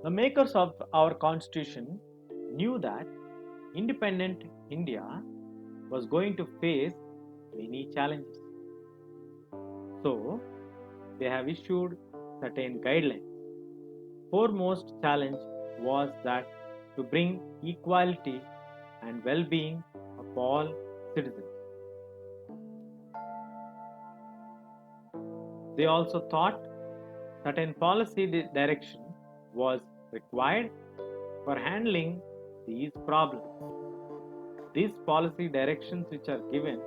The makers of our constitution knew that independent India was going to face many challenges. So, they have issued certain guidelines. Foremost challenge was that to bring equality and well-being of all citizens. They also thought certain policy direction was required for handling these problems. These policy directions which are given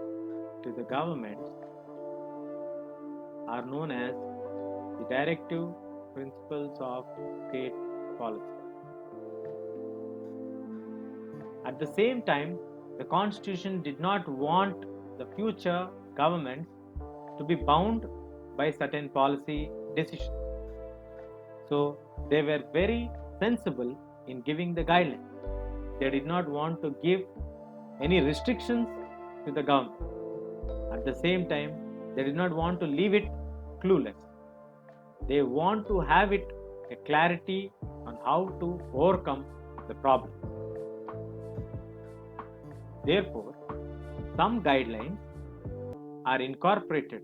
to the governments are known as the directive principles of state policy. At the same time, the constitution did not want the future governments to be bound by certain policy decisions. So they were very sensible in giving the guidelines. They did not want to give any restrictions to the government. At the same time, they did not want to leave it clueless. They want to have it a clarity on how to overcome the problem. Therefore, some guidelines are incorporated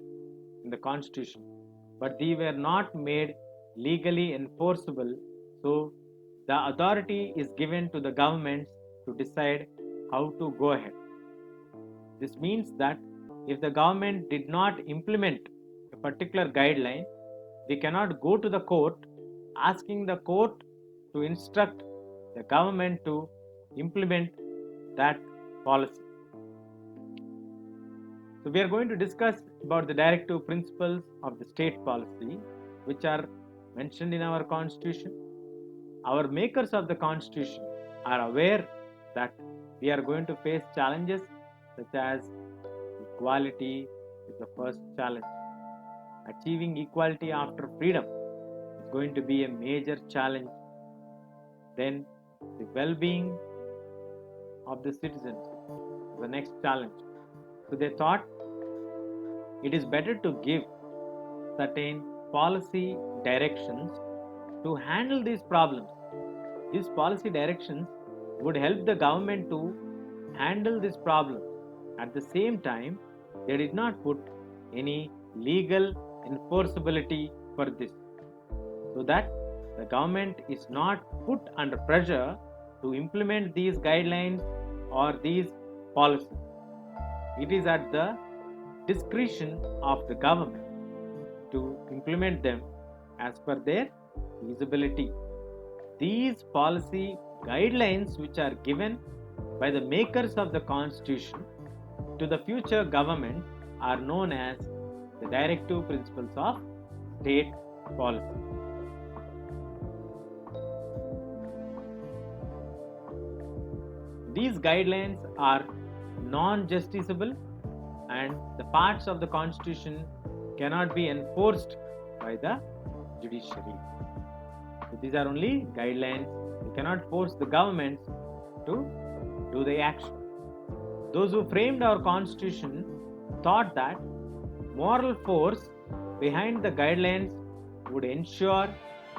in the constitution, but they were not made legally enforceable, so the authority is given to the governments to decide how to go ahead. This means that if the government did not implement a particular guideline, we cannot go to the court asking the court to instruct the government to implement that policy. So we are going to discuss about the directive principles of the state policy which are mentioned in our constitution. Our makers of the constitution are aware that we are going to face challenges such as equality is the first challenge. Achieving equality after freedom is going to be a major challenge. Then the well-being of the citizens is the next challenge. So they thought it is better to give certain policy directions to handle these problems. These policy directions would help the government to handle this problem. At the same time, they did not put any legal enforceability for this, so that the government is not put under pressure to implement these guidelines or these policies. It is at the discretion of the government to implement them as per their feasibility. These policy guidelines which are given by the makers of the constitution to the future government are known as the directive principles of state policy. These guidelines are non-justiciable and the parts of the constitution cannot be enforced by the judiciary. So these are only guidelines. We cannot force the governments to do the action. Those who framed our constitution thought that moral force behind the guidelines would ensure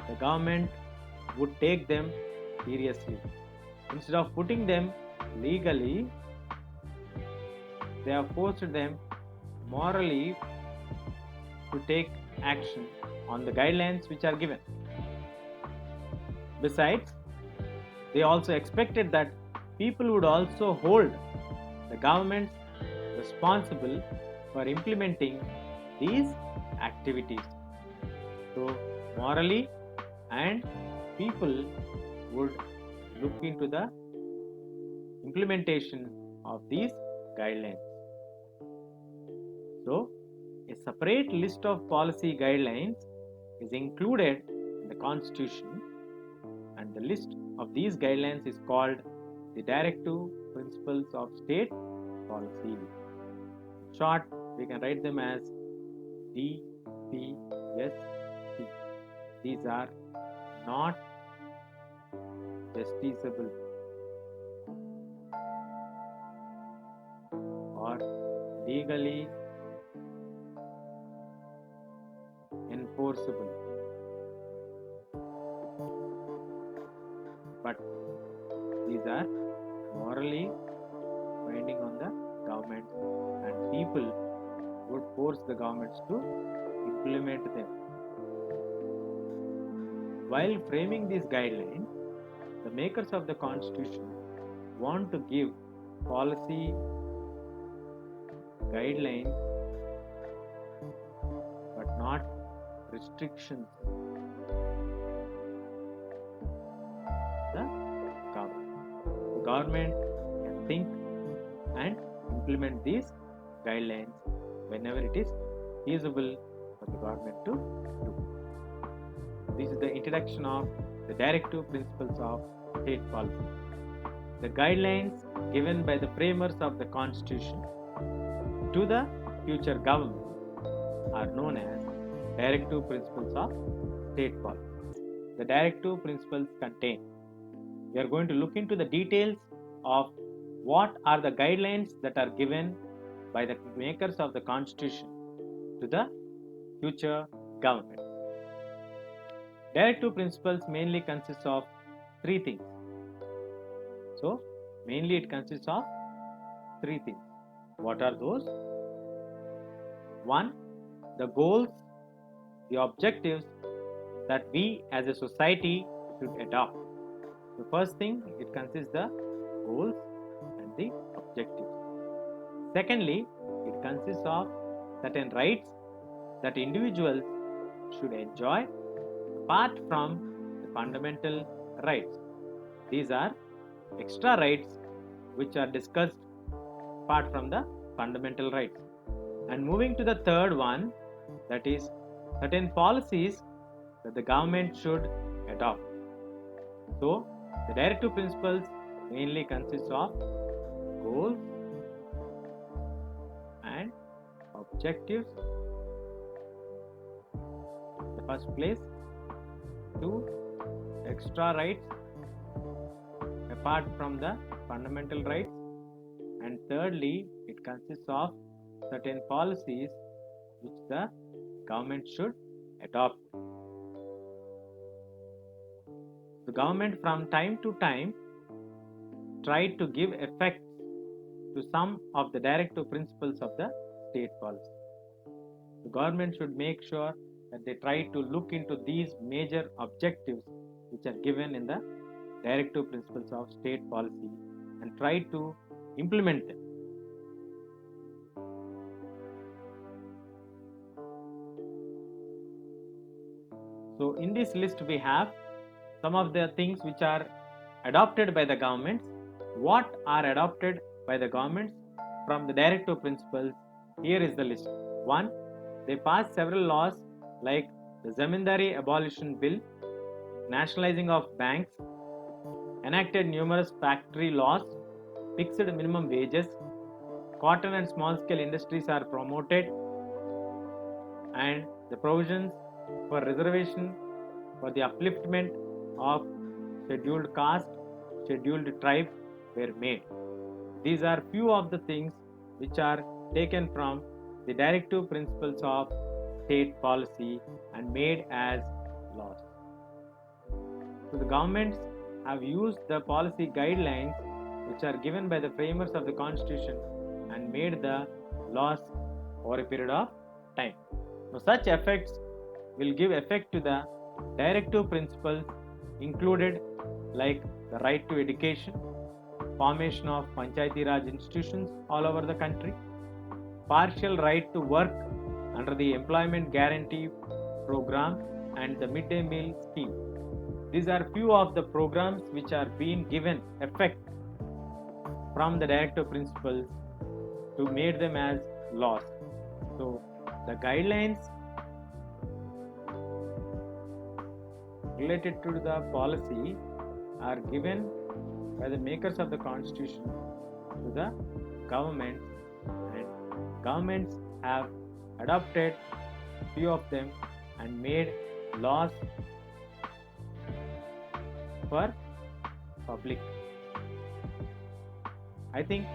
the government would take them seriously. Instead of putting them legally, they have forced them morally to take action on the guidelines which are given. Besides, they also expected that people would also hold the governments responsible for implementing these activities. So, morally, and people would look into the implementation of these guidelines. So, a separate list of policy guidelines is included in the Constitution, and the list of these guidelines is called the Directive Principles of State Policy. In short, we can write them as DPSP. These are not justiciable or legally enforceable. but these are morally binding on the government, and people would force the governments to implement them. While framing these guidelines, the makers of the constitution want to give policy guidelines but not restrictions the government. The government can think and implement these guidelines whenever it is feasible for the government to do. This is the introduction of the directive principles of state policy. The guidelines given by the framers of the constitution to the future government are known as directive principles of state policy. The directive principles contain. We are going to look into the details of what are the guidelines that are given by the makers of the constitution to the future government. Directive principles mainly consists of three things. So, mainly it consists of three things. What are those? One, the goals, the objectives that we as a society should adopt. The first thing, it consists the goals and the objectives. Secondly, it consists of certain rights that individuals should enjoy apart from the fundamental rights. These are extra rights which are discussed apart from the fundamental rights. And moving to the third one, that is certain policies that the government should adopt. So, the directive principles mainly consist of goals and objectives. In the first place, 2 extra rights apart from the fundamental rights, and thirdly, it consists of certain policies which the government should adopt. The government from time to time tried to give effect to some of the directive principles of the state policy. The government should make sure that they try to look into these major objectives which are given in the directive principles of state policy and try to implement them. So, in this list we have some of the things which are adopted by the governments. What are adopted by the governments from the directive principles? Here is the list. 1. They passed several laws like the Zamindari Abolition Bill, nationalizing of banks, enacted numerous factory laws, fixed minimum wages, cotton and small scale industries are promoted, and the provisions for reservation for the upliftment of scheduled caste, scheduled tribe were made. These are few of the things which are taken from the directive principles of state policy and made as laws. So the governments have used the policy guidelines which are given by the framers of the constitution and made the laws over a period of time. Now such effects will give effect to the directive principles included like the right to education, formation of Panchayati Raj institutions all over the country, partial right to work under the Employment Guarantee Program and the Midday Meal Scheme. These are few of the programs which are being given effect from the directive principles to make them as laws. So the guidelines related to the policy are given by the makers of the constitution to the government, and governments have adopted few of them and made laws for public. I think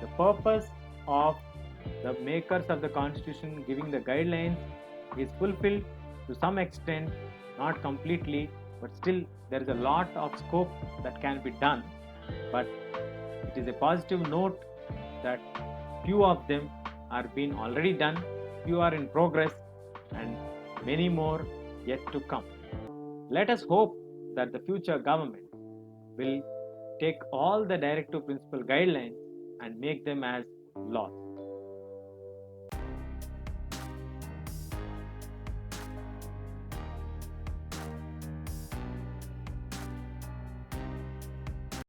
the purpose of the makers of the constitution giving the guidelines is fulfilled to some extent, not completely, but still there is a lot of scope that can be done. But it is a positive note that few of them are being already done, few are in progress, and many more yet to come. Let us hope that the future government will take all the directive principle guidelines and make them as laws.